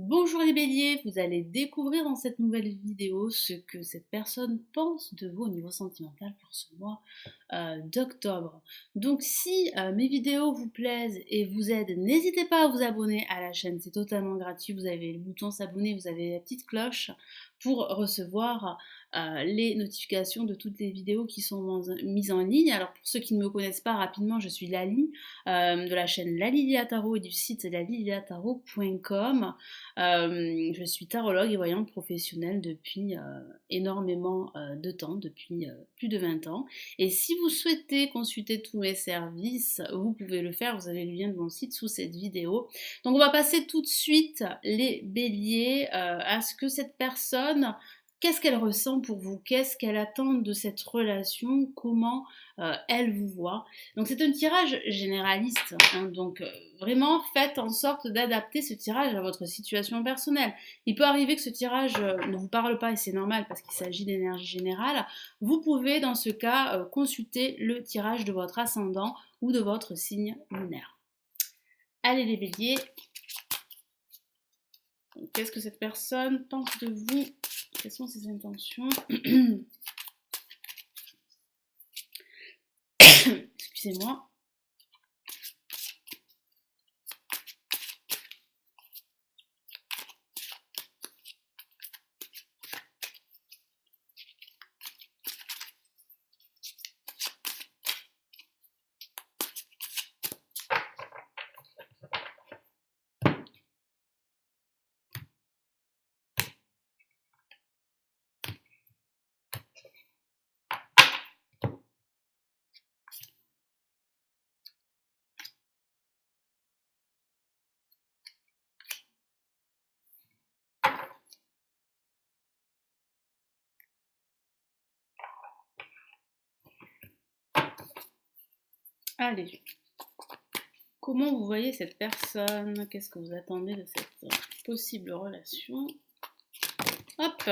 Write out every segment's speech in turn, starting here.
Bonjour les béliers, vous allez découvrir dans cette nouvelle vidéo ce que cette personne pense de vous au niveau sentimental pour ce mois d'octobre. Donc si mes vidéos vous plaisent et vous aident, n'hésitez pas à vous abonner à la chaîne, c'est totalement gratuit, vous avez le bouton s'abonner, vous avez la petite cloche pour recevoir les notifications de toutes les vidéos qui sont mises en ligne. Alors pour ceux qui ne me connaissent pas rapidement, je suis Lali de la chaîne Lalilia Tarot et du site laliliatarot.com. Je suis tarologue et voyante professionnelle depuis énormément de temps, depuis plus de 20 ans. Et si vous souhaitez consulter tous mes services, vous pouvez le faire, vous avez le lien de mon site sous cette vidéo. Donc on va passer tout de suite, les béliers, à ce que cette personne, qu'est-ce qu'elle ressent pour vous? Qu'est-ce qu'elle attend de cette relation? Comment elle vous voit? Donc c'est un tirage généraliste, hein, donc vraiment faites en sorte d'adapter ce tirage à votre situation personnelle. Il peut arriver que ce tirage ne vous parle pas et c'est normal parce qu'il s'agit d'énergie générale. Vous pouvez dans ce cas consulter le tirage de votre ascendant ou de votre signe lunaire. Allez les béliers, qu'est-ce que cette personne pense de vous? Quelles sont ses intentions? Excusez-moi. Allez. Comment vous voyez cette personne? Qu'est-ce que vous attendez de cette possible relation? Hop!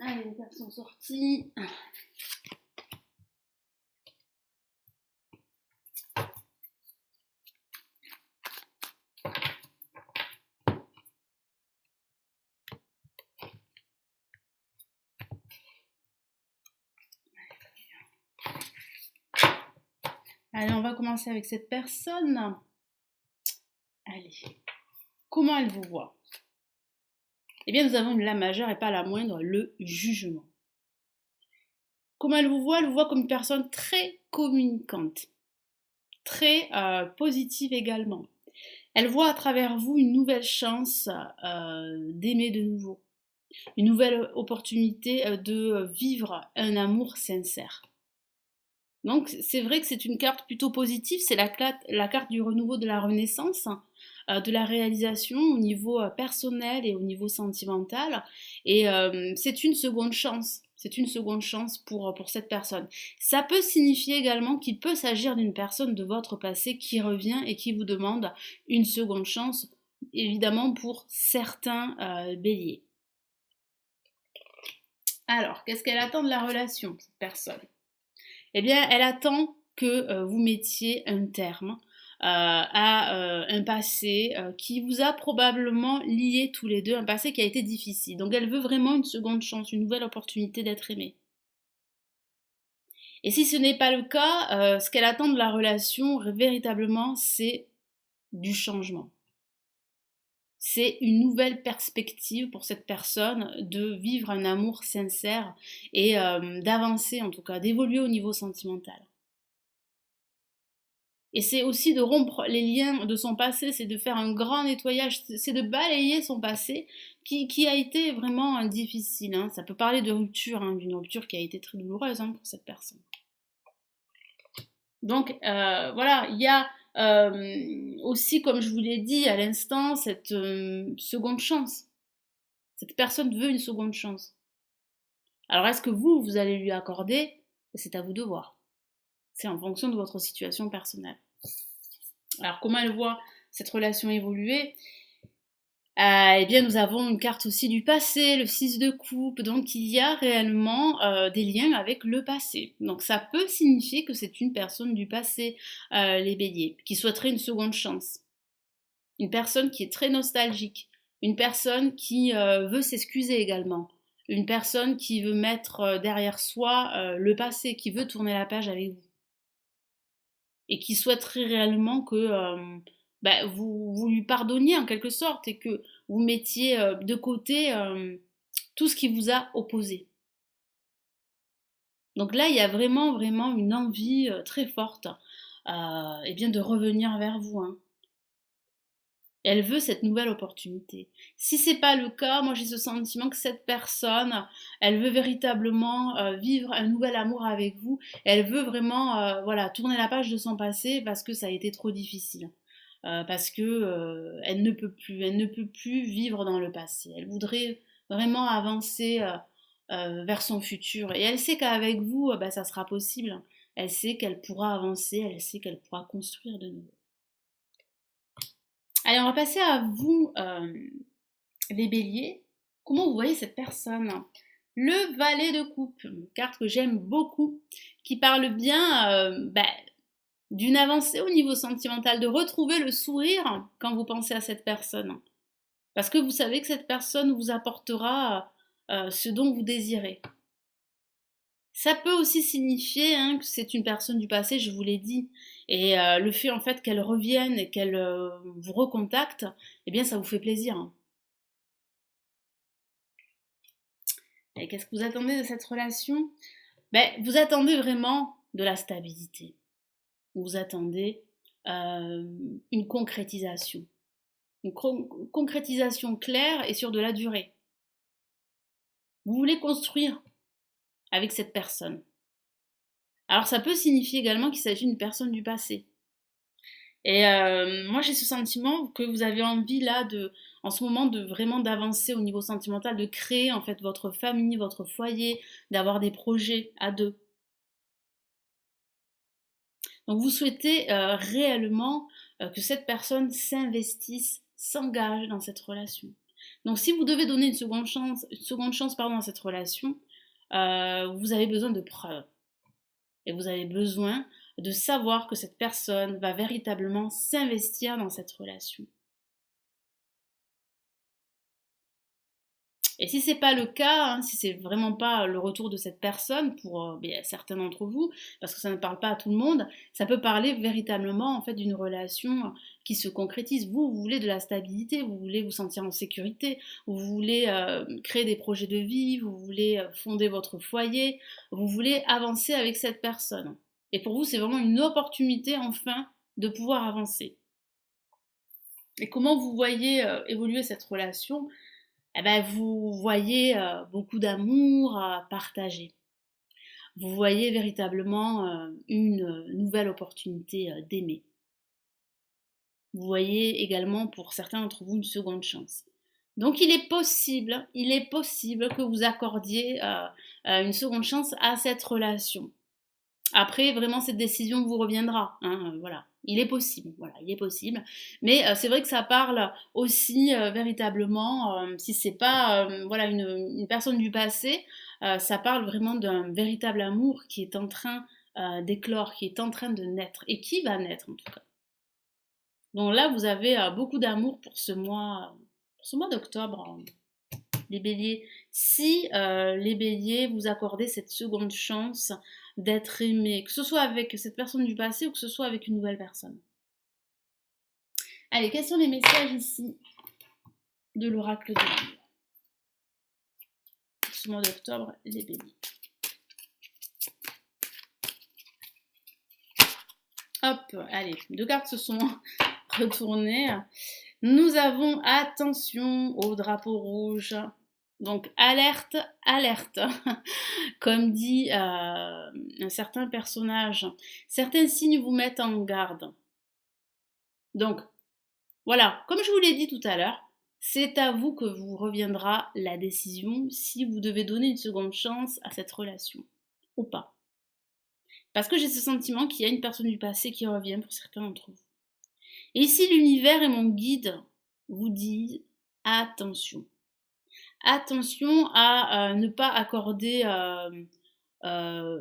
Allez, les cartes sont sorties. Allez, on va commencer avec cette personne. Allez, comment elle vous voit? Eh bien, nous avons une lame majeure et pas la moindre, le jugement. Comment elle vous voit? Elle vous voit comme une personne très communicante, très positive également. Elle voit à travers vous une nouvelle chance d'aimer de nouveau, une nouvelle opportunité de vivre un amour sincère. Donc c'est vrai que c'est une carte plutôt positive, c'est la carte du renouveau, de la renaissance, de la réalisation au niveau personnel et au niveau sentimental. Et c'est une seconde chance. C'est une seconde chance pour cette personne. Ça peut signifier également qu'il peut s'agir d'une personne de votre passé qui revient et qui vous demande une seconde chance, évidemment pour certains béliers. Alors, qu'est-ce qu'elle attend de la relation, cette personne? Eh bien, elle attend que vous mettiez un terme à un passé qui vous a probablement liés tous les deux, un passé qui a été difficile. Donc elle veut vraiment une seconde chance, une nouvelle opportunité d'être aimée. Et si ce n'est pas le cas, ce qu'elle attend de la relation, véritablement, c'est du changement. C'est une nouvelle perspective pour cette personne de vivre un amour sincère et d'avancer en tout cas, d'évoluer au niveau sentimental. Et c'est aussi de rompre les liens de son passé, c'est de faire un grand nettoyage, c'est de balayer son passé qui a été vraiment difficile, hein. Ça peut parler de rupture, hein, d'une rupture qui a été très douloureuse, hein, pour cette personne. Donc voilà, il y a aussi, comme je vous l'ai dit à l'instant, cette seconde chance. Cette personne veut une seconde chance. Alors est-ce que vous allez lui accorder? C'est à vous de voir. C'est en fonction de votre situation personnelle. Alors comment elle voit cette relation évoluer? Eh bien, nous avons une carte aussi du passé, le 6 de coupe, donc il y a réellement des liens avec le passé. Donc ça peut signifier que c'est une personne du passé, les béliers, qui souhaiterait une seconde chance. une personne qui est très nostalgique, une personne qui veut s'excuser également, une personne qui veut mettre derrière soi le passé, qui veut tourner la page avec vous et qui souhaiterait réellement que vous lui pardonniez en quelque sorte et que vous mettiez de côté tout ce qui vous a opposé. Donc là, il y a vraiment, vraiment une envie très forte eh bien de revenir vers vous, hein. Elle veut cette nouvelle opportunité. Si c'est pas le cas, moi j'ai ce sentiment que cette personne, elle veut véritablement vivre un nouvel amour avec vous. Elle veut vraiment, voilà, tourner la page de son passé parce que ça a été trop difficile. Parce que elle ne peut plus vivre dans le passé. Elle voudrait vraiment avancer vers son futur. Et elle sait qu'avec vous, ça sera possible. Elle sait qu'elle pourra avancer, elle sait qu'elle pourra construire de nouveau. Allez, on va passer à vous, les béliers. Comment vous voyez cette personne? Le valet de coupe, une carte que j'aime beaucoup, qui parle bien d'une avancée au niveau sentimental, de retrouver le sourire quand vous pensez à cette personne. Parce que vous savez que cette personne vous apportera ce dont vous désirez. Ça peut aussi signifier que c'est une personne du passé, je vous l'ai dit. Et le fait en fait qu'elle revienne et qu'elle vous recontacte, eh bien ça vous fait plaisir, hein. Et qu'est-ce que vous attendez de cette relation? Vous attendez vraiment de la stabilité. Vous attendez une concrétisation. Une concrétisation claire et sur de la durée. Vous voulez construire avec cette personne. Alors ça peut signifier également qu'il s'agit d'une personne du passé. Et moi j'ai ce sentiment que vous avez envie là en ce moment de vraiment d'avancer au niveau sentimental, de créer en fait votre famille, votre foyer, d'avoir des projets à deux. Donc vous souhaitez réellement que cette personne s'investisse, s'engage dans cette relation. Donc si vous devez donner une seconde chance pardon, à cette relation, vous avez besoin de preuves. Et vous avez besoin de savoir que cette personne va véritablement s'investir dans cette relation. Et si c'est pas le cas, si c'est vraiment pas le retour de cette personne pour certains d'entre vous, parce que ça ne parle pas à tout le monde, ça peut parler véritablement en fait d'une relation qui se concrétise. Vous voulez de la stabilité, vous voulez vous sentir en sécurité, vous voulez créer des projets de vie, vous voulez fonder votre foyer, vous voulez avancer avec cette personne. Et pour vous, c'est vraiment une opportunité enfin de pouvoir avancer. Et comment vous voyez évoluer cette relation? Vous voyez beaucoup d'amour à partager. Vous voyez véritablement une nouvelle opportunité d'aimer. Vous voyez également pour certains d'entre vous une seconde chance. Donc il est possible que vous accordiez une seconde chance à cette relation. Après, vraiment, cette décision vous reviendra, hein, voilà. Il est possible, voilà, il est possible. Mais c'est vrai que ça parle aussi véritablement, si c'est pas voilà, une personne du passé, ça parle vraiment d'un véritable amour qui est en train d'éclore, qui est en train de naître, et qui va naître en tout cas. Donc là, vous avez beaucoup d'amour pour ce mois d'octobre, les béliers. Si les béliers vous accordez cette seconde chance d'être aimé, que ce soit avec cette personne du passé ou que ce soit avec une nouvelle personne. Allez, quels sont les messages ici de l'oracle de l'amour pour ce mois d'octobre, les béliers? Hop, allez, deux cartes se sont retournées. Nous avons attention au drapeau rouge. Donc alerte, alerte, comme dit un certain personnage. Certains signes vous mettent en garde. Donc voilà, comme je vous l'ai dit tout à l'heure, c'est à vous que vous reviendra la décision si vous devez donner une seconde chance à cette relation ou pas. Parce que j'ai ce sentiment qu'il y a une personne du passé qui revient pour certains d'entre vous. Et ici, l'univers et mon guide vous disent attention. Attention à ne pas accorder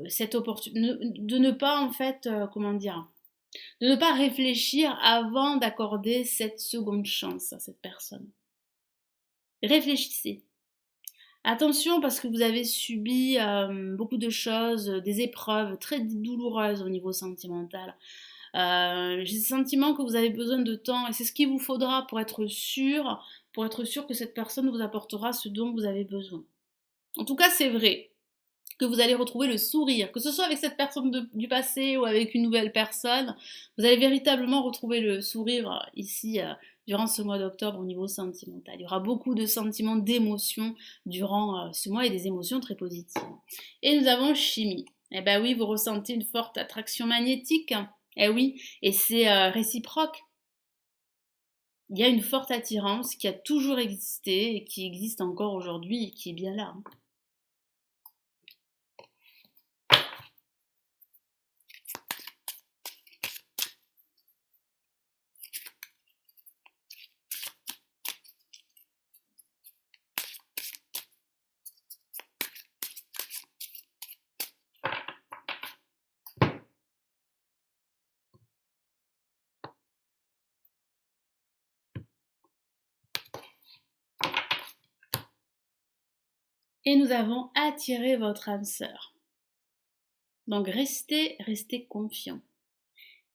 cette opportunité, de ne pas en fait, comment dire, De ne pas réfléchir avant d'accorder cette seconde chance à cette personne. Réfléchissez. Attention parce que vous avez subi beaucoup de choses, des épreuves très douloureuses au niveau sentimental. J'ai le sentiment que vous avez besoin de temps et c'est ce qu'il vous faudra pour être sûr que cette personne vous apportera ce dont vous avez besoin. En tout cas, c'est vrai que vous allez retrouver le sourire, que ce soit avec cette personne du passé ou avec une nouvelle personne, vous allez véritablement retrouver le sourire ici durant ce mois d'octobre au niveau sentimental. Il y aura beaucoup de sentiments, d'émotions durant ce mois et des émotions très positives. Et nous avons chimie. Eh ben oui, vous ressentez une forte attraction magnétique. Eh oui, et c'est réciproque. Il y a une forte attirance qui a toujours existé et qui existe encore aujourd'hui et qui est bien là. Et nous avons attiré votre âme sœur. Donc restez confiant.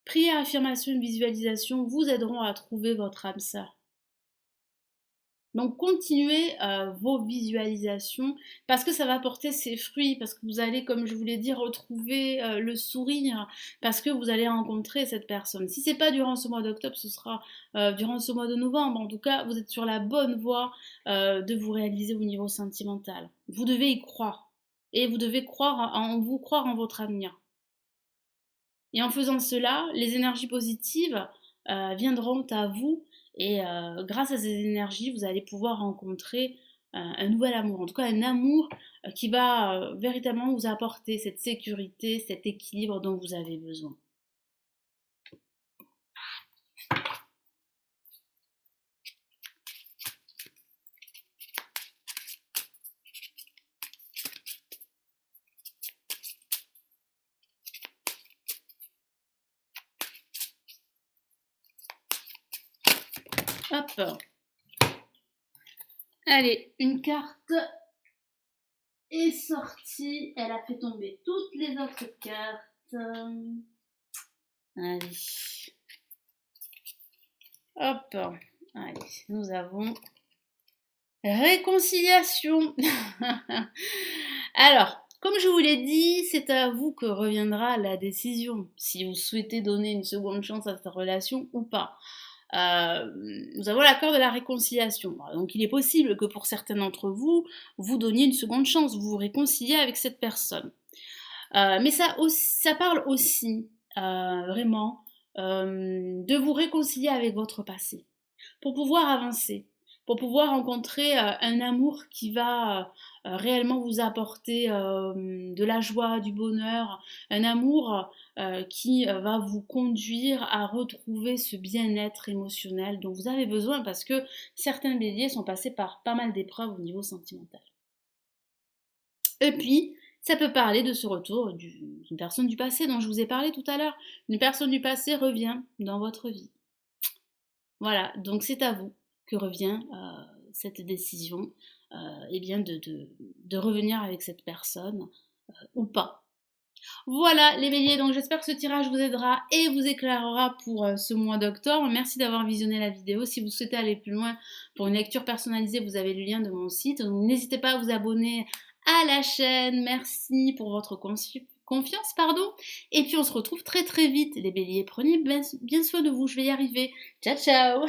Prière, affirmation et visualisation vous aideront à trouver votre âme sœur. Donc continuez vos visualisations parce que ça va porter ses fruits, parce que vous allez, comme je vous l'ai dit, retrouver le sourire, parce que vous allez rencontrer cette personne. Si c'est pas durant ce mois d'octobre, ce sera durant ce mois de novembre. En tout cas, vous êtes sur la bonne voie de vous réaliser au niveau sentimental. Vous devez y croire. Et vous devez croire en votre avenir. Et en faisant cela, les énergies positives viendront à vous et grâce à ces énergies, vous allez pouvoir rencontrer un nouvel amour, en tout cas un amour qui va véritablement vous apporter cette sécurité, cet équilibre dont vous avez besoin. Hop. Allez, une carte est sortie. Elle a fait tomber toutes les autres cartes. Allez. Hop. Allez, nous avons réconciliation. Alors, comme je vous l'ai dit, c'est à vous que reviendra la décision, si vous souhaitez donner une seconde chance à cette relation ou pas. Nous avons l'accord de la réconciliation. Donc il est possible que pour certains d'entre vous, vous donniez une seconde chance, vous vous réconciliez avec cette personne. Mais ça parle aussi vraiment de vous réconcilier avec votre passé pour pouvoir avancer, pour pouvoir rencontrer un amour qui va réellement vous apporter de la joie, du bonheur, un amour qui va vous conduire à retrouver ce bien-être émotionnel dont vous avez besoin parce que certains béliers sont passés par pas mal d'épreuves au niveau sentimental. Et puis, ça peut parler de ce retour d'une personne du passé dont je vous ai parlé tout à l'heure. Une personne du passé revient dans votre vie. Voilà, donc c'est à vous que revient cette décision eh bien de revenir avec cette personne ou pas. Voilà les béliers, donc j'espère que ce tirage vous aidera et vous éclairera pour ce mois d'octobre. Merci d'avoir visionné la vidéo. Si vous souhaitez aller plus loin pour une lecture personnalisée, vous avez le lien de mon site. Donc n'hésitez pas à vous abonner à la chaîne. Merci pour votre confiance, pardon. Et puis on se retrouve très très vite les béliers. Prenez bien soin de vous, je vais y arriver. Ciao ciao.